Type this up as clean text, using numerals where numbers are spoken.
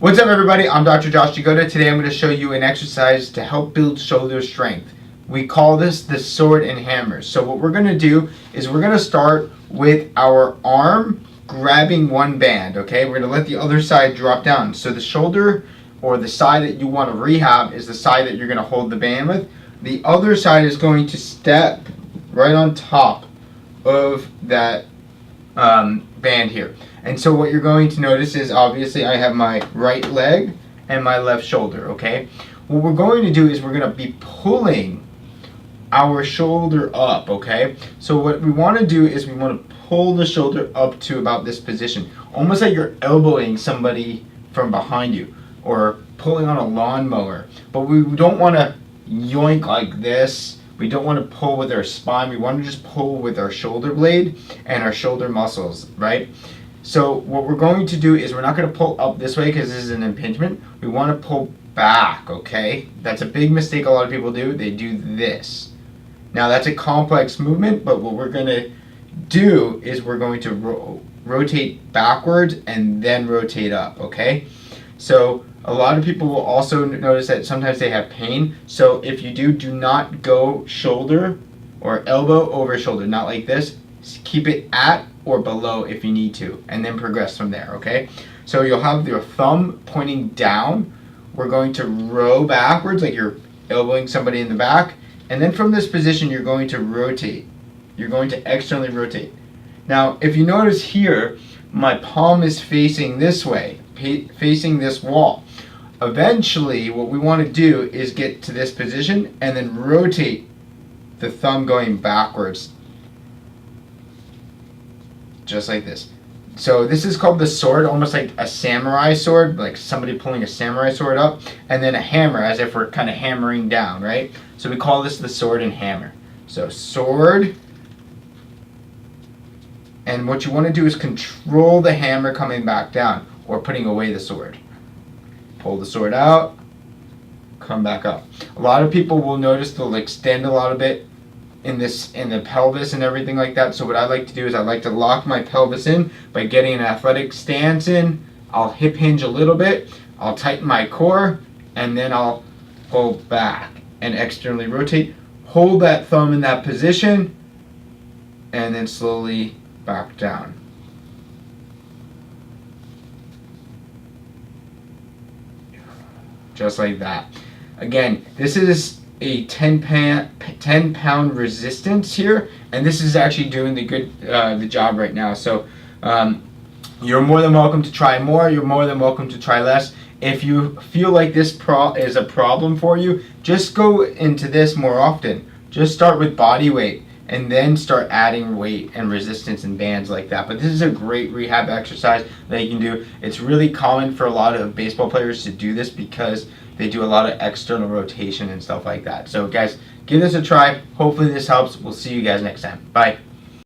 What's up, everybody? I'm Dr. Josh Jagoda. Today I'm going to show you an exercise to help build shoulder strength. We call this the sword and hammer. So what we're going to do is we're going to start with our arm grabbing one band, okay? We're going to let the other side drop down. So the shoulder, or the side that you want to rehab, is the side that you're going to hold the band with. The other side is going to step right on top of that band here. And so what you're going to notice is, obviously, I have my right leg and my left shoulder, okay? What we're going to do is we're going to be pulling our shoulder up, okay? So what we want to do is we want to pull the shoulder up to about this position, almost like you're elbowing somebody from behind you or pulling on a lawnmower. But we don't want to yoink like this. We don't want to pull with our spine. We want to just pull with our shoulder blade and our shoulder muscles, right? So what we're going to do is we're not going to pull up this way because this is an impingement. We want to pull back, okay? That's a big mistake a lot of people do. They do this. Now that's a complex movement, but what we're going to do is we're going to rotate backwards and then rotate up, okay? So a lot of people will also notice that sometimes they have pain. So if you do not go shoulder or elbow over shoulder, not like this. Keep it at or below if you need to, and then progress from there, okay? So you'll have your thumb pointing down. We're going to row backwards like you're elbowing somebody in the back, and then from this position you're going to rotate. You're going to externally rotate. Now if you notice here, my palm is facing this way, facing this wall. Eventually what we want to do is get to this position and then rotate the thumb going backwards, just like this. So this is called the sword, almost like a samurai sword, like somebody pulling a samurai sword up, and then a hammer, as if we're kind of hammering down, right? So we call this the sword and hammer. So sword, and what you want to do is control the hammer coming back down, or putting away the sword. Pull the sword out, come back up. A lot of people will notice they'll extend a lot of it in the pelvis and everything like that. So what I like to do is I like to lock my pelvis in by getting an athletic stance in. I'll hip hinge a little bit, I'll tighten my core, and then I'll pull back and externally rotate. Hold that thumb in that position and then slowly back down. Just like that. Again, this is a 10 pound resistance here, and this is actually doing the job right now. So you're more than welcome to try more. You're more than welcome to try less. If you feel like this is a problem for you, just go into this more often. Just start with body weight and then start adding weight and resistance and bands like that. But this is a great rehab exercise that you can do. It's really common for a lot of baseball players to do this because they do a lot of external rotation and stuff like that. So guys, give this a try. Hopefully this helps. We'll see you guys next time. Bye.